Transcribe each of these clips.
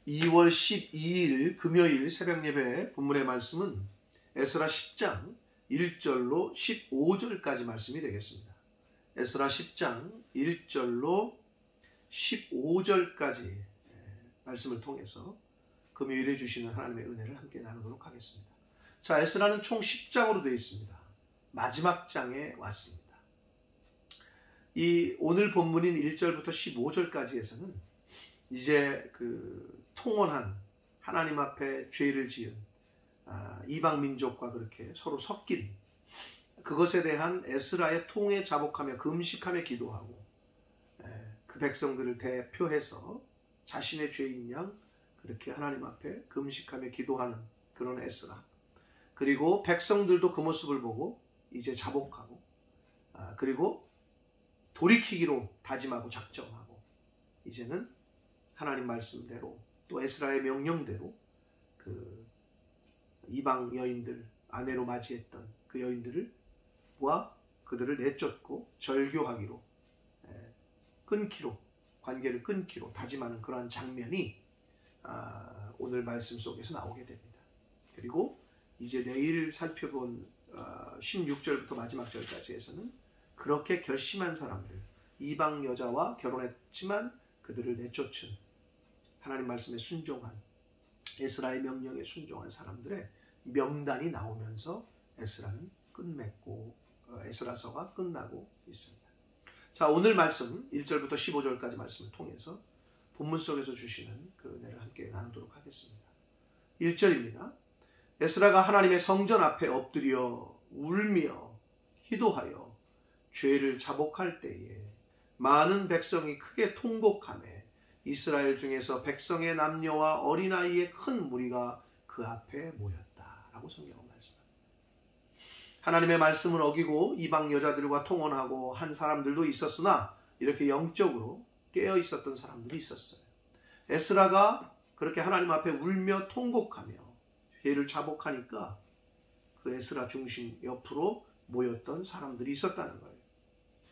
2월 12일 금요일 새벽예배 본문의 말씀은 에스라 10장 1절로 15절까지 말씀이 되겠습니다. 에스라 10장 1절로 15절까지 말씀을 통해서 금요일에 주시는 하나님의 은혜를 함께 나누도록 하겠습니다. 자, 에스라는 총 10장으로 되어 있습니다. 마지막 장에 왔습니다. 이 오늘 본문인 1절부터 15절까지에서는 이제 통혼한 하나님 앞에 죄를 지은 이방 민족과 그렇게 서로 섞인 그것에 대한 에스라의 통에 자복하며 금식하며 기도하고 그 백성들을 대표해서 자신의 죄인 양 그렇게 하나님 앞에 금식하며 기도하는 그런 에스라, 그리고 백성들도 그 모습을 보고 이제 자복하고 그리고 돌이키기로 다짐하고 작정하고 이제는 하나님 말씀대로 또 에스라의 명령대로 그 이방 여인들 아내로 맞이했던 그 여인들과 그들을 내쫓고 절교하기로 끊기로 관계를 끊기로 다짐하는 그러한 장면이 오늘 말씀 속에서 나오게 됩니다. 그리고 이제 내일 살펴본 16절부터 마지막 절까지에서는 그렇게 결심한 사람들, 이방 여자와 결혼했지만 그들을 내쫓은 하나님 말씀에 순종한 에스라의 명령에 순종한 사람들의 명단이 나오면서 에스라는 끝맺고 에스라서가 끝나고 있습니다. 자, 오늘 말씀 1절부터 15절까지 말씀을 통해서 본문 속에서 주시는 그 은혜를 함께 나누도록 하겠습니다. 1절입니다. 에스라가 하나님의 성전 앞에 엎드려 울며 기도하여 죄를 자복할 때에 많은 백성이 크게 통곡하며 이스라엘 중에서 백성의 남녀와 어린아이의 큰 무리가 그 앞에 모였다라고 성경은 말씀합니다. 하나님의 말씀을 어기고 이방 여자들과 통혼하고 한 사람들도 있었으나 이렇게 영적으로 깨어 있었던 사람들이 있었어요. 에스라가 그렇게 하나님 앞에 울며 통곡하며 죄를 자복하니까 그 에스라 중심 옆으로 모였던 사람들이 있었다는 거예요.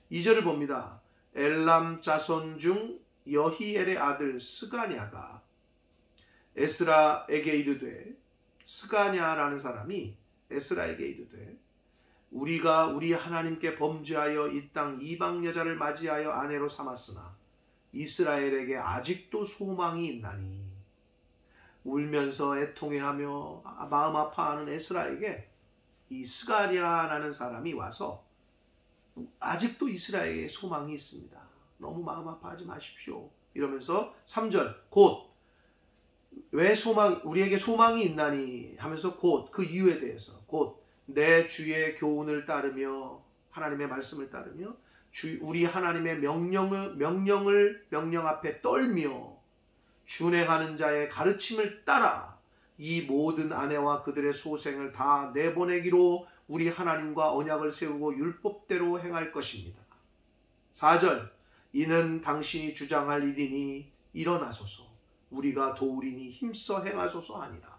2절을 봅니다. 엘람 자손 중 여히엘의 아들 스가냐가 에스라에게 이르되, 스가냐라는 사람이 에스라에게 이르되, 우리가 우리 하나님께 범죄하여 이 땅 이방 여자를 맞이하여 아내로 삼았으나 이스라엘에게 아직도 소망이 있나니. 울면서 애통해하며 마음 아파하는 에스라에게 이 스가냐라는 사람이 와서 아직도 이스라엘에 소망이 있습니다. 너무 마음 아파하지 마십시오. 이러면서 3절 곧 왜 우리에게 소망이 있나니 하면서 곧 그 이유에 대해서 곧 내 주의 교훈을 따르며 하나님의 말씀을 따르며 우리 하나님의 명령 앞에 떨며 준행하는 자의 가르침을 따라 이 모든 아내와 그들의 소생을 다 내보내기로 우리 하나님과 언약을 세우고 율법대로 행할 것입니다. 4절 이는 당신이 주장할 일이니 일어나소서, 우리가 도우리니 힘써 행하소서 하니라.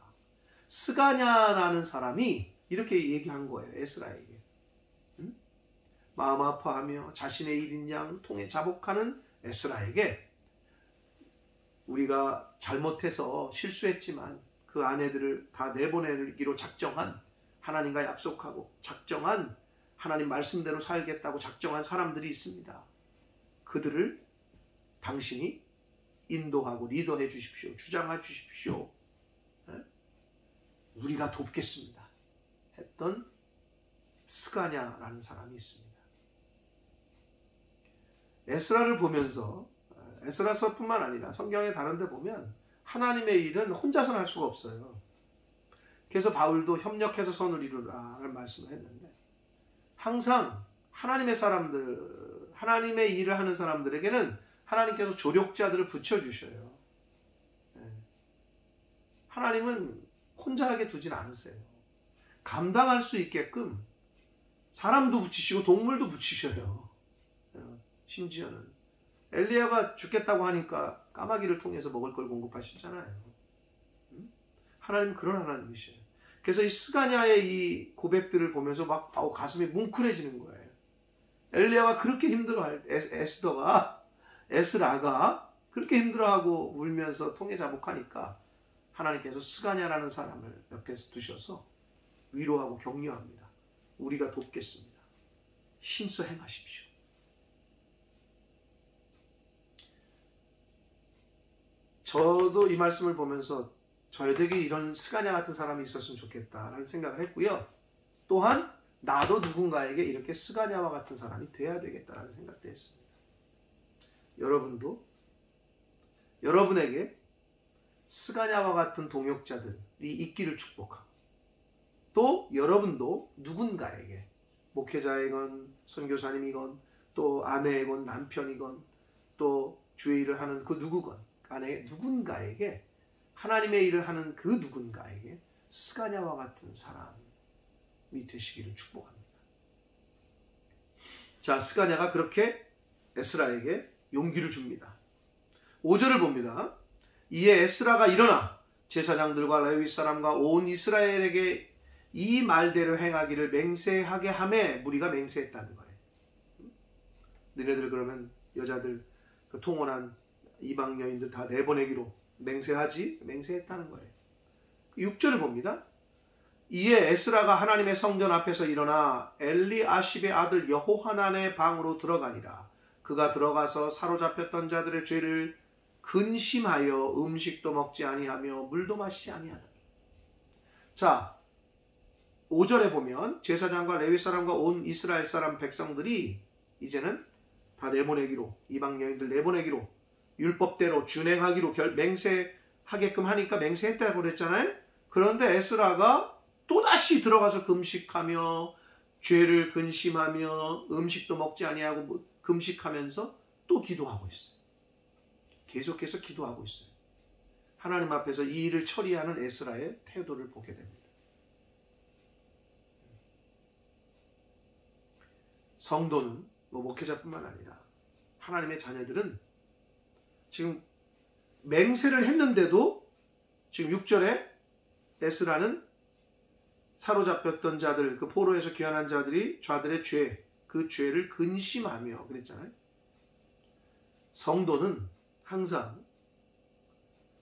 스가냐라는 사람이 이렇게 얘기한 거예요. 에스라에게. 마음 아파하며 자신의 일인 양 통해 자복하는 에스라에게 우리가 잘못해서 실수했지만 그 아내들을 다 내보내기로 작정한, 하나님과 약속하고 작정한, 하나님 말씀대로 살겠다고 작정한 사람들이 있습니다. 그들을 당신이 인도하고 리더해 주십시오. 주장해 주십시오. 우리가 돕겠습니다. 했던 스가냐라는 사람이 있습니다. 에스라를 보면서 에스라서뿐만 아니라 성경의 다른 데 보면 하나님의 일은 혼자서는 할 수가 없어요. 그래서 바울도 협력해서 선을 이루라는 말씀을 했는데 항상 하나님의 사람들, 하나님의 일을 하는 사람들에게는 하나님께서 조력자들을 붙여주셔요. 하나님은 혼자 하게 두진 않으세요. 감당할 수 있게끔 사람도 붙이시고 동물도 붙이셔요. 심지어는 엘리야가 죽겠다고 하니까 까마귀를 통해서 먹을 걸 공급하시잖아요. 하나님은 그런 하나님이셔요. 그래서 이 스가냐의 이 고백들을 보면서 막 가슴이 뭉클해지는 거예요. 엘리야가 그렇게 힘들어할 에스라가 그렇게 힘들어하고 울면서 통해자복하니까 하나님께서 스가냐라는 사람을 옆에 두셔서 위로하고 격려합니다. 우리가 돕겠습니다. 힘써 행하십시오. 저도 이 말씀을 보면서 저에게 이런 스가냐 같은 사람이 있었으면 좋겠다라는 생각을 했고요. 또한 나도 누군가에게 이렇게 스가냐와 같은 사람이 돼야 되겠다라는 생각도 했습니다. 여러분도 여러분에게 스가냐와 같은 동역자들이 있기를 축복하고, 또 여러분도 누군가에게, 목회자이건 선교사님이건 또 아내이건 남편이건 또 주의 일을 하는 그 누구건 간에 누군가에게, 하나님의 일을 하는 그 누군가에게 스가냐와 같은 사람이 되시기를 축복합니다. 자, 스가냐가 그렇게 에스라에게 용기를 줍니다. 5절을 봅니다. 이에 에스라가 일어나 제사장들과 레위 사람과 온 이스라엘에게 이 말대로 행하기를 맹세하게 하매, 무리가 맹세했다는 거예요. 너네들 그러면 여자들 그 통혼한 이방 여인들 다 내보내기로 맹세하지? 맹세했다는 거예요. 6절을 봅니다. 이에 에스라가 하나님의 성전 앞에서 일어나 엘리아십의 아들 여호하난의 방으로 들어가니라. 그가 들어가서 사로잡혔던 자들의 죄를 근심하여 음식도 먹지 아니하며 물도 마시지 아니하더니. 자, 5절에 보면 제사장과 레위 사람과 온 이스라엘 사람 백성들이 이제는 다 내보내기로, 이방 여인들 내보내기로, 율법대로 준행하기로 맹세하게끔 하니까 맹세했다고 그랬잖아요. 그런데 에스라가 또다시 들어가서 금식하며 죄를 근심하며 음식도 먹지 아니하고 금식하면서 또 기도하고 있어요. 계속해서 기도하고 있어요. 하나님 앞에서 이 일을 처리하는 에스라의 태도를 보게 됩니다. 성도는 목회자뿐만 아니라 하나님의 자녀들은 지금 맹세를 했는데도 지금 6절에 에스라는 사로잡혔던 자들, 그 포로에서 귀환한 자들이 자들의 죄, 그 죄를 근심하며 그랬잖아요. 성도는 항상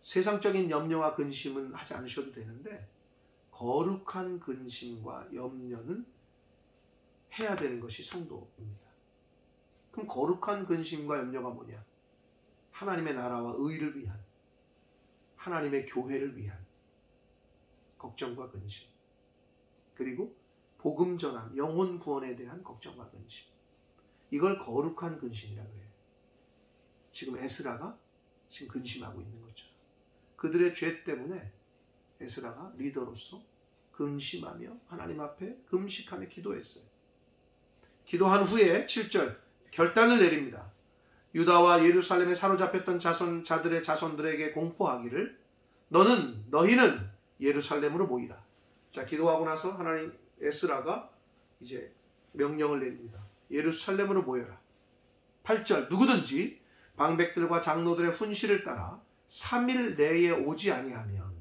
세상적인 염려와 근심은 하지 않으셔도 되는데 거룩한 근심과 염려는 해야 되는 것이 성도입니다. 그럼 거룩한 근심과 염려가 뭐냐? 하나님의 나라와 의를 위한, 하나님의 교회를 위한 걱정과 근심, 그리고 복음 전함, 영혼 구원에 대한 걱정과 근심, 이걸 거룩한 근심이라고 해요. 지금 에스라가 지금 근심하고 있는 거죠. 그들의 죄 때문에 에스라가 리더로서 근심하며 하나님 앞에 금식하며 기도했어요. 기도한 후에 7절 결단을 내립니다. 유다와 예루살렘에 사로잡혔던 자들의 자손들에게 공포하기를 너희는 예루살렘으로 모이라. 자, 기도하고 나서 하나님 에스라가 이제 명령을 내립니다. 예루살렘으로 모여라. 8절 누구든지 방백들과 장로들의 훈시를 따라 3일 내에 오지 아니하면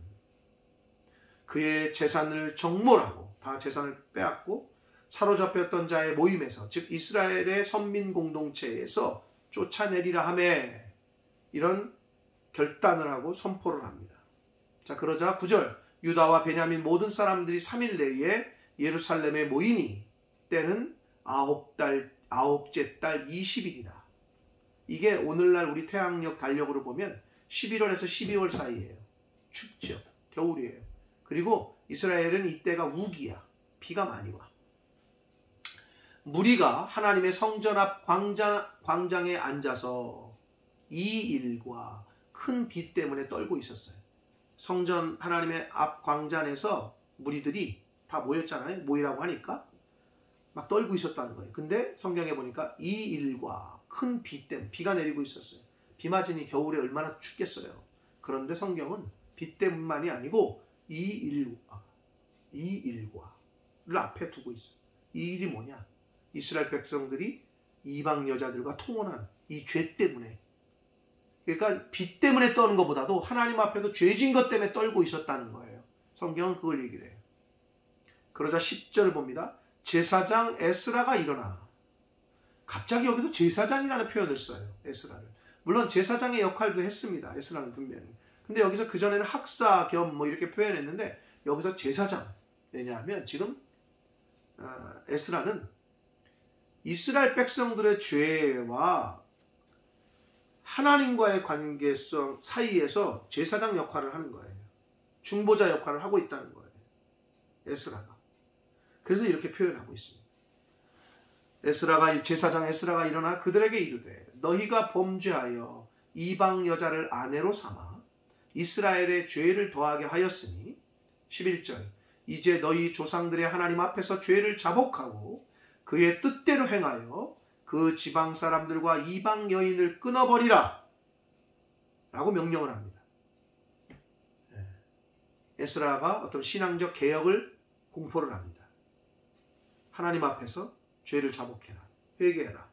그의 재산을 정몰하고, 다 재산을 빼앗고 사로잡혔던 자의 모임에서, 즉 이스라엘의 선민 공동체에서 쫓아내리라 하매, 이런 결단을 하고 선포를 합니다. 자, 그러자 9절 유다와 베냐민 모든 사람들이 3일 내에 예루살렘에 모이니 때는 아홉째 달 20일이다. 이게 오늘날 우리 태양력 달력으로 보면 11월에서 12월 사이예요. 춥죠. 겨울이에요. 그리고 이스라엘은 이때가 우기야. 비가 많이 와. 무리가 하나님의 성전 앞 광장에 앉아서 이 일과 큰 비 때문에 떨고 있었어요. 성전 하나님의 앞 광장에서 무리들이 다 모였잖아요. 모이라고 하니까 막 떨고 있었다는 거예요. 근데 성경에 보니까 이 일과 큰 비 때문에, 비가 내리고 있었어요. 비 맞으니 겨울에 얼마나 춥겠어요. 그런데 성경은 비 때문만이 아니고 이 일과를 앞에 두고 있어요. 이 일이 뭐냐? 이스라엘 백성들이 이방 여자들과 통혼한 이 죄 때문에, 그러니까 비 때문에 떠는 것보다도 하나님 앞에서 죄진 것 때문에 떨고 있었다는 거예요. 성경은 그걸 얘기를 해요. 그러자 10절을 봅니다. 제사장 에스라가 일어나. 갑자기 여기서 제사장이라는 표현을 써요. 에스라를. 물론 제사장의 역할도 했습니다. 에스라는 분명히. 근데 여기서 그전에는 학사 겸 뭐 이렇게 표현했는데 여기서 제사장. 왜냐하면 지금 에스라는 이스라엘 백성들의 죄와 하나님과의 관계성 사이에서 제사장 역할을 하는 거예요. 중보자 역할을 하고 있다는 거예요. 에스라가. 그래서 이렇게 표현하고 있습니다. 제사장 에스라가 일어나 그들에게 이르되 너희가 범죄하여 이방 여자를 아내로 삼아 이스라엘의 죄를 더하게 하였으니 11절 이제 너희 조상들의 하나님 앞에서 죄를 자복하고 그의 뜻대로 행하여 그 지방 사람들과 이방 여인을 끊어버리라 라고 명령을 합니다. 에스라가 어떤 신앙적 개혁을 공포를 합니다. 하나님 앞에서 죄를 자복해라. 회개해라.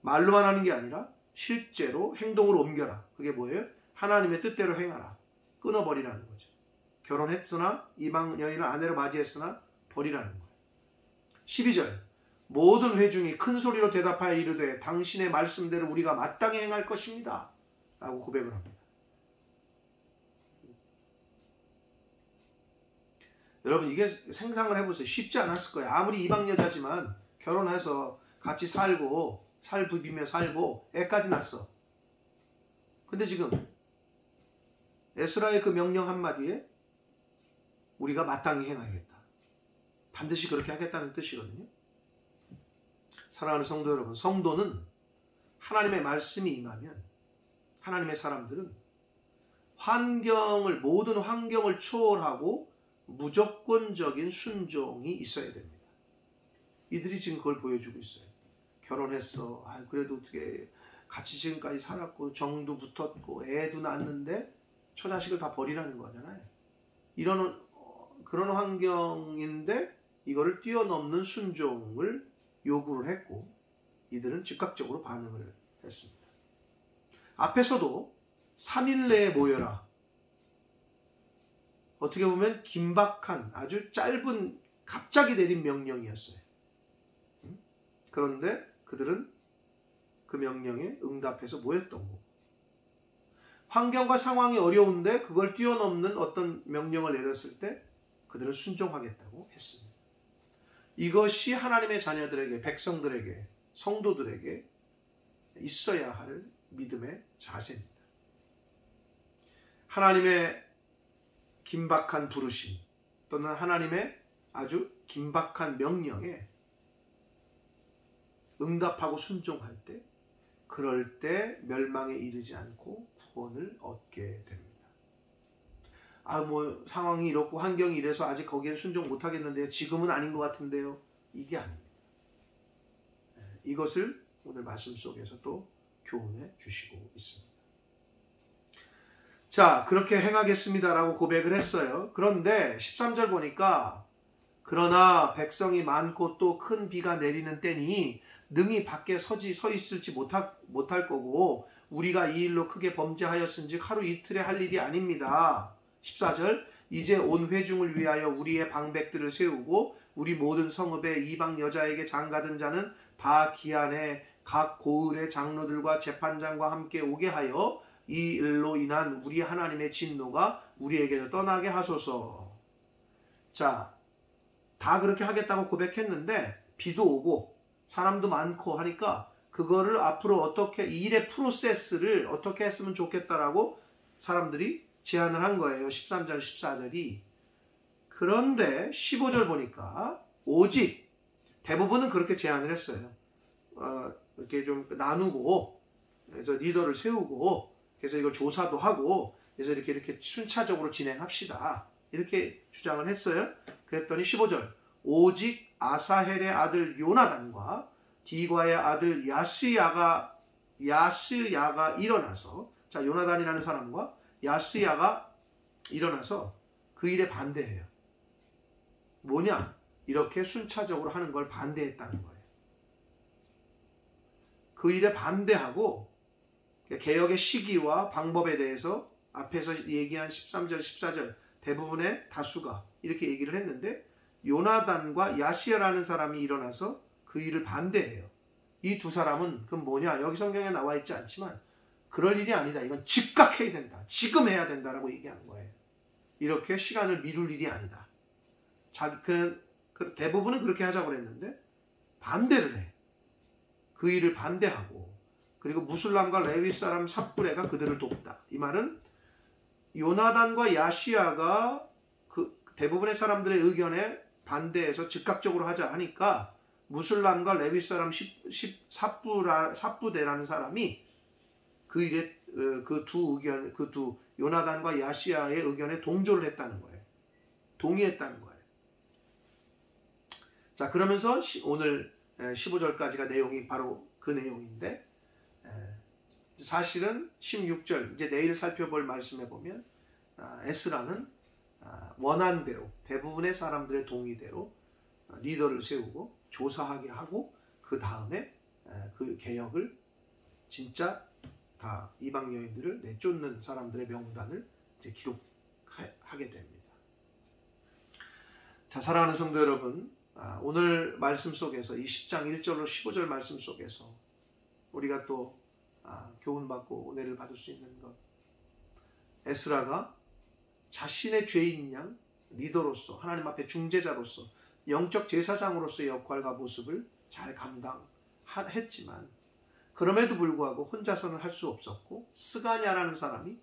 말로만 하는 게 아니라 실제로 행동으로 옮겨라. 그게 뭐예요? 하나님의 뜻대로 행하라. 끊어버리라는 거죠. 결혼했으나 이방 여인을 아내로 맞이했으나 버리라는 거예요. 12절 모든 회중이 큰 소리로 대답하여 이르되 당신의 말씀대로 우리가 마땅히 행할 것입니다. 라고 고백을 합니다. 여러분 이게 생각을 해보세요. 쉽지 않았을 거예요. 아무리 이방 여자지만 결혼해서 같이 살고 살 부비며 살고 애까지 낳았어. 근데 지금 에스라의 그 명령 한마디에 우리가 마땅히 행하겠다. 반드시 그렇게 하겠다는 뜻이거든요. 사랑하는 성도 여러분, 성도는 하나님의 말씀이 임하면 하나님의 사람들은 모든 환경을 초월하고 무조건적인 순종이 있어야 됩니다. 이들이 지금 그걸 보여주고 있어요. 결혼했어. 그래도 어떻게 같이 지금까지 살았고 정도 붙었고 애도 낳았는데 처자식을 다 버리라는 거잖아요. 그런 환경인데 이거를 뛰어넘는 순종을 요구를 했고 이들은 즉각적으로 반응을 했습니다. 앞에서도 3일 내에 모여라. 어떻게 보면 긴박한 아주 짧은 갑자기 내린 명령이었어요. 그런데 그들은 그 명령에 응답해서 모였던 거고 환경과 상황이 어려운데 그걸 뛰어넘는 어떤 명령을 내렸을 때 그들은 순종하겠다고 했습니다. 이것이 하나님의 자녀들에게, 백성들에게, 성도들에게 있어야 할 믿음의 자세입니다. 하나님의 긴박한 부르심 또는 하나님의 아주 긴박한 명령에 응답하고 순종할 때 그럴 때 멸망에 이르지 않고 구원을 얻게 됩니다. 상황이 이렇고 환경이 이래서 아직 거기에 순종 못하겠는데요. 지금은 아닌 것 같은데요. 이게 아닙니다. 이것을 오늘 말씀 속에서 또 교훈해 주시고 있습니다. 자, 그렇게 행하겠습니다라고 고백을 했어요. 그런데 13절 보니까 그러나 백성이 많고 또 큰 비가 내리는 때니 능히 밖에 서 있을지 못할 거고 우리가 이 일로 크게 범죄하였은즉 하루 이틀에 할 일이 아닙니다. 14절 이제 온 회중을 위하여 우리의 방백들을 세우고 우리 모든 성읍에 이방 여자에게 장가든 자는 다 기한에 각 고을의 장로들과 재판장과 함께 오게 하여 이 일로 인한 우리 하나님의 진노가 우리에게서 떠나게 하소서. 자, 다 그렇게 하겠다고 고백했는데 비도 오고 사람도 많고 하니까 그거를 앞으로 어떻게 이 일의 프로세스를 어떻게 했으면 좋겠다라고 사람들이 제안을 한 거예요. 13절 14절이. 그런데 15절 보니까 오직 대부분은 그렇게 제안을 했어요. 이렇게 좀 나누고 그래서 리더를 세우고 그래서 이걸 조사도 하고 그래서 이렇게 순차적으로 진행합시다. 이렇게 주장을 했어요. 그랬더니 15절 오직 아사헬의 아들 요나단과 디과의 아들 야스야가 일어나서 자 요나단이라는 사람과 야스야가 일어나서 그 일에 반대해요. 뭐냐? 이렇게 순차적으로 하는 걸 반대했다는 거예요. 그 일에 반대하고 개혁의 시기와 방법에 대해서 앞에서 얘기한 13절, 14절 대부분의 다수가 이렇게 얘기를 했는데 요나단과 야시야라는 사람이 일어나서 그 일을 반대해요. 이 두 사람은 그럼 뭐냐? 여기 성경에 나와 있지 않지만 그럴 일이 아니다. 이건 즉각 해야 된다. 지금 해야 된다라고 얘기하는 거예요. 이렇게 시간을 미룰 일이 아니다. 대부분은 그렇게 하자고 그랬는데 반대를 해. 그 일을 반대하고, 그리고 무술람과 레위 사람 삽브레가 그들을 돕다. 이 말은 요나단과 야시야가 그 대부분의 사람들의 의견에 반대해서 즉각적으로 하자 하니까 무술람과 레위 사람 삽부대라는 사람이 그 일에 그 두 요나단과 야시야의 의견에 동조를 했다는 거예요. 동의했다는 거예요. 자, 그러면서 오늘 15절까지가 내용이 바로 그 내용인데, 사실은 16절 이제 내일 살펴볼 말씀에 보면 에스라는 원한대로 대부분의 사람들의 동의대로 리더를 세우고 조사하게 하고, 그 다음에 그 개혁을 진짜 다 이방 여인들을 내쫓는 사람들의 명단을 이제 기록하게 됩니다. 자, 사랑하는 성도 여러분, 오늘 말씀 속에서 이 10장 1절로 15절 말씀 속에서 우리가 또 교훈받고 은혜를 받을 수 있는 것, 에스라가 자신의 죄인 양 리더로서, 하나님 앞에 중재자로서, 영적 제사장으로서의 역할과 모습을 잘 감당했지만 그럼에도 불구하고 혼자서는 할 수 없었고, 스가냐라는 사람이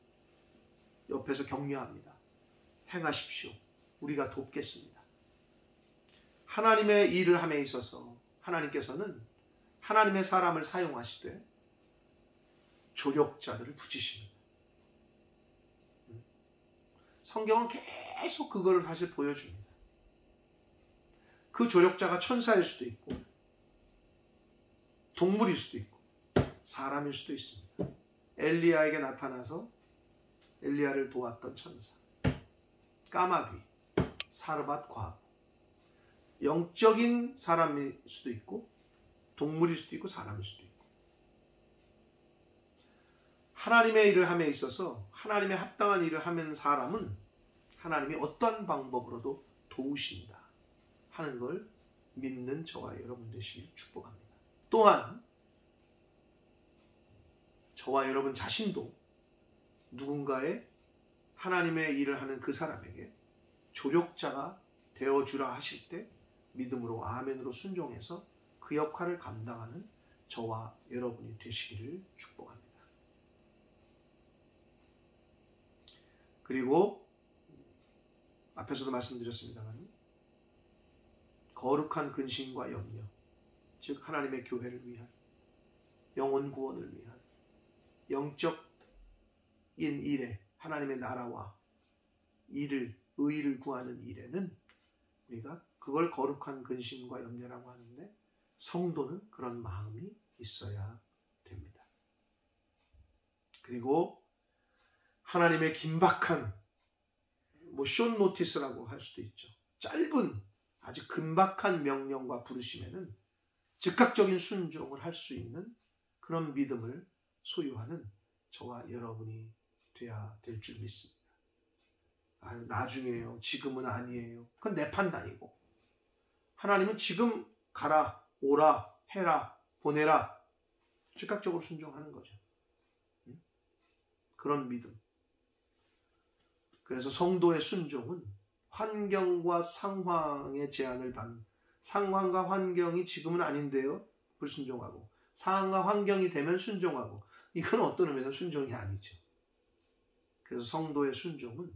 옆에서 격려합니다. 행하십시오. 우리가 돕겠습니다. 하나님의 일을 함에 있어서 하나님께서는 하나님의 사람을 사용하시되 조력자들을 붙이십니다. 성경은 계속 그걸 사실 보여줍니다. 그 조력자가 천사일 수도 있고 동물일 수도 있고 사람일 수도 있습니다. 엘리야에게 나타나서 엘리야를 도왔던 천사, 까마귀, 사르밧 과부, 영적인 사람일 수도 있고 동물일 수도 있고 사람일 수도 있고, 하나님의 일을 함에 있어서 하나님의 합당한 일을 하는 사람은 하나님이 어떠한 방법으로도 도우신다 하는 걸 믿는 저와 여러분 되시길 축복합니다. 또한 저와 여러분 자신도 누군가의 하나님의 일을 하는 그 사람에게 조력자가 되어주라 하실 때 믿음으로 아멘으로 순종해서 그 역할을 감당하는 저와 여러분이 되시기를 축복합니다. 그리고 앞에서도 말씀드렸습니다만 거룩한 근심과 염려, 즉 하나님의 교회를 위한, 영혼 구원을 위한 영적인 일에, 하나님의 나라와 의를 구하는 일에는 우리가 그걸 거룩한 근심과 염려라고 하는데, 성도는 그런 마음이 있어야 됩니다. 그리고 하나님의 긴박한 숏 노티스라고 할 수도 있죠. 짧은 아주 긴박한 명령과 부르심에는 즉각적인 순종을 할 수 있는 그런 믿음을 소유하는 저와 여러분이 돼야 될 줄 믿습니다. 나중에요, 지금은 아니에요, 그건 내 판단이고, 하나님은 지금 가라, 오라, 해라, 보내라, 즉각적으로 순종하는 거죠. 그런 믿음. 그래서 성도의 순종은 환경과 상황의 제한을 받는, 상황과 환경이 지금은 아닌데요, 불순종하고, 상황과 환경이 되면 순종하고, 이건 어떤 의미에서 순종이 아니죠. 그래서 성도의 순종은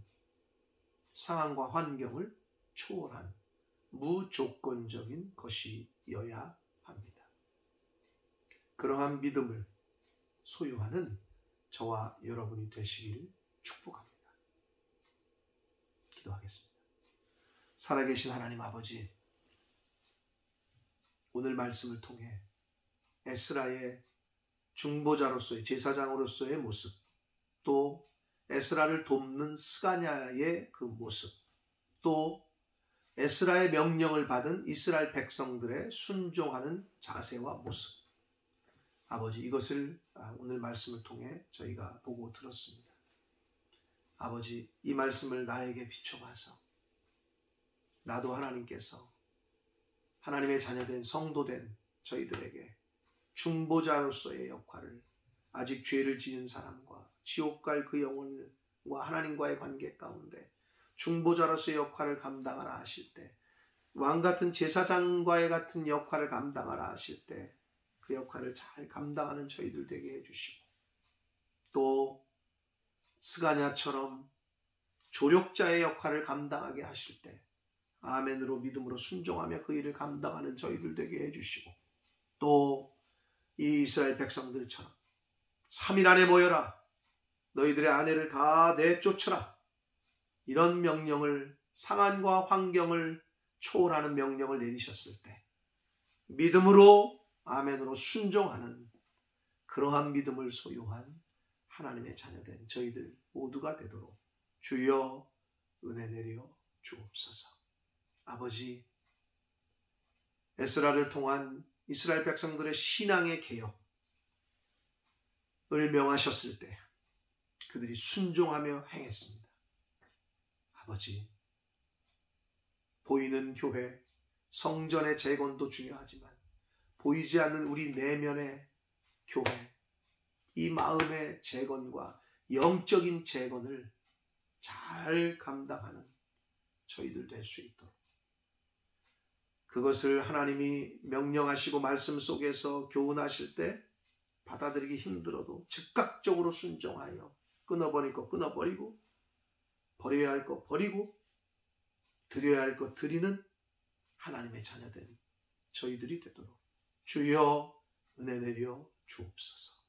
상황과 환경을 초월한 무조건적인 것이어야 합니다. 그러한 믿음을 소유하는 저와 여러분이 되시길 축복합니다. 기도하겠습니다. 살아계신 하나님 아버지, 오늘 말씀을 통해 에스라의 중보자로서의, 제사장으로서의 모습, 또 에스라를 돕는 스가냐의 그 모습, 또 에스라의 명령을 받은 이스라엘 백성들의 순종하는 자세와 모습, 아버지, 이것을 오늘 말씀을 통해 저희가 보고 들었습니다. 아버지, 이 말씀을 나에게 비춰봐서 나도 하나님께서 하나님의 자녀된 성도된 저희들에게 중보자로서의 역할을, 아직 죄를 지은 사람과 지옥 갈 그 영혼과 하나님과의 관계 가운데 중보자로서의 역할을 감당하라 하실 때, 왕같은 제사장과의 같은 역할을 감당하라 하실 때 그 역할을 잘 감당하는 저희들 되게 해주시고, 또 스가랴처럼 조력자의 역할을 감당하게 하실 때 아멘으로 믿음으로 순종하며 그 일을 감당하는 저희들 되게 해주시고, 또 이 이스라엘 백성들처럼 3일 안에 모여라, 너희들의 아내를 다 내쫓으라, 이런 명령을, 상황과 환경을 초월하는 명령을 내리셨을 때 믿음으로 아멘으로 순종하는 그러한 믿음을 소유한 하나님의 자녀된 저희들 모두가 되도록 주여 은혜 내려 주옵소서. 아버지, 에스라를 통한 이스라엘 백성들의 신앙의 개혁을 명하셨을 때 그들이 순종하며 행했습니다. 아버지, 보이는 교회, 성전의 재건도 중요하지만 보이지 않는 우리 내면의 교회, 이 마음의 재건과 영적인 재건을 잘 감당하는 저희들 될 수 있도록, 그것을 하나님이 명령하시고 말씀 속에서 교훈하실 때 받아들이기 힘들어도 즉각적으로 순종하여 끊어버릴 거 끊어버리고, 버려야 할 거 버리고, 드려야 할 거 드리는 하나님의 자녀된 저희들이 되도록 주여 은혜 내려 주옵소서.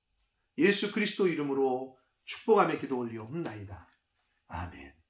예수 그리스도 이름으로 축복하며 기도 올리옵나이다. 아멘.